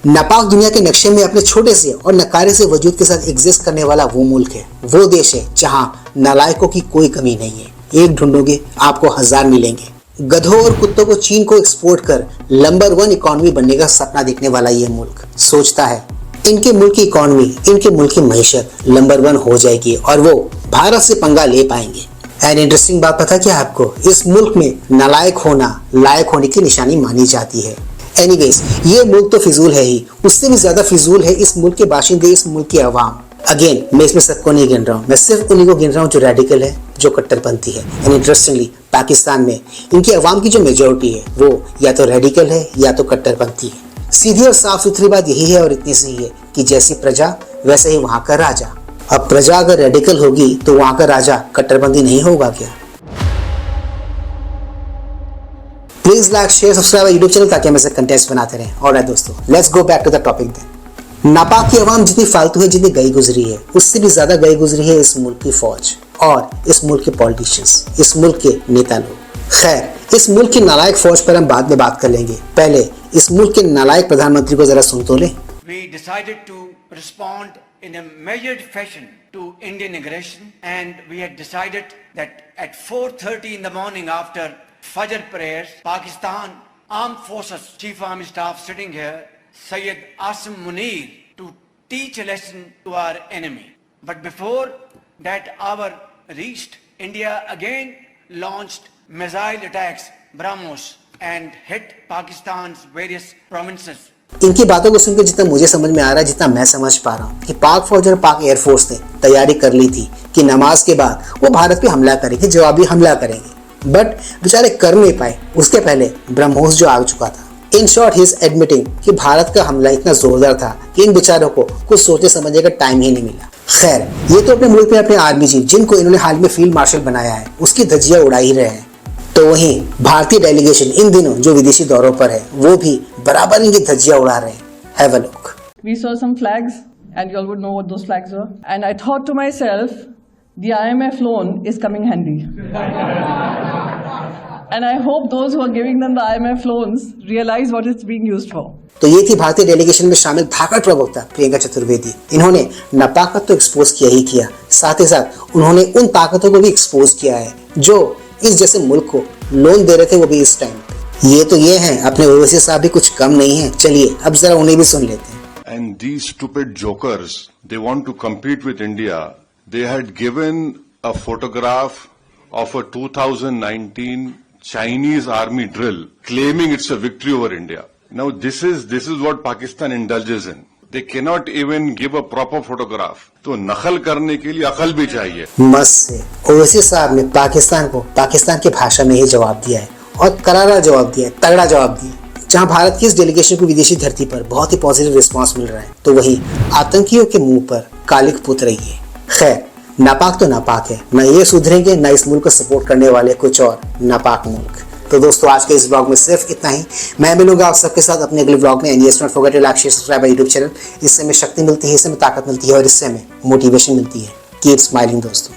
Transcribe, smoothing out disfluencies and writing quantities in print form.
नापाक दुनिया के नक्शे में अपने छोटे से और नकारे से वजूद के साथ एग्जिस्ट करने वाला वो मुल्क है, वो देश है जहां नालायकों की कोई कमी नहीं है। एक ढूंढोगे आपको 1000 मिलेंगे। गधों और कुत्तों को चीन को एक्सपोर्ट कर नंबर 1 इकोनॉमी बनने का सपना देखने वाला ये मुल्क सोचता है इनके मुल्क की इकोनॉमी, इनके मुल्क की मईशत नंबर 1 हो जाएगी और वो भारत से पंगा ले पाएंगे। एंड इंटरेस्टिंग बात पता क्या आपको, इस मुल्क में नालायक होना लायक होने की निशानी मानी जाती है। एनीवेज, ये मुल्क तो फिजूल है ही, उससे भी ज्यादा फिजूल है इस मुल्क के बाशिंदे, इस मुल्क की आवाम। अगेन मैं इसमें सबको नहीं गिन रहा हूँ, मैं सिर्फ उन्हीं को गिन रहा हूँ जो रेडिकल है, जो कट्टरपंथी है। एंड इंटरेस्टिंगली पाकिस्तान में इनकी आवाम की जो मेजोरिटी है वो या तो रेडिकल है या तो कट्टरपंथी है। सीधी और साफ सुथरी बात यही है और इतनी सी है कि जैसी प्रजा वैसे ही वहाँ का राजा। अब प्रजा अगर रेडिकल होगी तो वहाँ का राजा कट्टरपंथी नहीं होगा क्या? Please like share subscribe YouTube channel ताकि हम ऐसे कंटेंट्स बनाते रहें। ऑलराइट दोस्तों, let's go back to the topic then. नापाक की आवाम जितनी फालतू है, जितनी गई गुजरी है, उससे भी ज्यादा गई गुजरी है इस मुल्क की फौज और इस मुल्क के पॉलिटिशियंस, इस मुल्क के नेता लोग। खैर, इस मुल्क की नालायक फौज पर हम बाद में बात कर लेंगे, पहले इस मुल्क के नालायक प्रधानमंत्री को जरा सुन तो ले। We decided to respond in a measured fashion to Indian aggression, and we had decided that at 4:30 in the morning after Fajr prayers, Pakistan Armed Forces Chief Army Staff sitting here, Syed Asim Munir, to teach a lesson to our enemy. But before that hour reached, India again launched missile attacks, BrahMos, and hit Pakistan's various provinces. इनकी बातों को सुनकर जितना मुझे समझ में आ रहा है, जितना मैं समझ पा रहा हूँ कि पाक फौज और पाक एयरफोर्स ने तैयारी कर ली थी कि नमाज के बाद वो भारत पे हमला करेंगे, जवाबी हमला करेंगे। बट बेचारे कर नहीं पाए, उसके पहले ब्रह्मोस जो आ चुका था। In short he is admitting कि भारत का हमला इतना जोरदार था कि इन बेचारों को कुछ सोचने समझने का टाइम ही नहीं मिला। खैर, ये तो अपने मुल्क में अपने आर्मी चीफ, जिनको इन्होंने हाल में फील्ड मार्शल बनाया है, उसकी धज्जियां उड़ा ही रहे हैं। तो वहीं भारतीय डेलीगेशन इन दिनों जो विदेशी दौरों पर है, वो भी बराबर इनकी धज्जियां उड़ा रहे हैं। Have a look. We saw some flags and you all would know what those flags were. And I thought to myself, the IMF loan is coming handy. And I hope those who are giving them the IMF loans realize what it's being used for. तो ये थी भारतीय delegation में शामिल धाकड़ प्रवक्ता प्रियंका चतुर्वेदी। इन्होंने नापाकत तो expose किया ही किया, साथ ही साथ उन्होंने उन ताकतों को भी एक्सपोज किया है जो इस जैसे मुल्क को लोन दे रहे थे, वो भी इस टाइम पे। ये तो ये हैं, अपने ओवैसी साहब भी कुछ कम नहीं है। चलिए अब जरा उन्हें भी सुन लेते हैं। And these stupid jokers, they want to compete with India. They had given a photograph of a 2019 Chinese army drill, claiming it's a victory over India. Now this is what Pakistan indulges in. They cannot even give a proper photograph. तो नकल करने के लिए अकल भी चाहिए। मस्त से ओवैसी साहब ने पाकिस्तान को पाकिस्तान की भाषा में ही जवाब दिया है और करारा जवाब दिया है, तगड़ा जवाब दिया। जहां भारत की इस डेलीगेशन को विदेशी धरती पर बहुत ही पॉजिटिव रिस्पांस मिल रहा है, तो वहीं आतंकियों के मुंह पर कालिक पुत रही है। खैर, नापाक तो नापाक है, न ये सुधरेंगे न इस मुल्क को सपोर्ट करने वाले कुछ और नापाक मुल्क। तो दोस्तों, आज के इस ब्लॉग में सिर्फ इतना ही। मैं मिलूंगा आप सबके साथ अपने अगले ब्लॉग में। And yes, not forget to like share subscribe my YouTube channel. इससे हमें शक्ति मिलती है, इससे हमें ताकत मिलती है और इससे हमें मोटिवेशन मिलती है। कीप स्माइलिंग दोस्तों।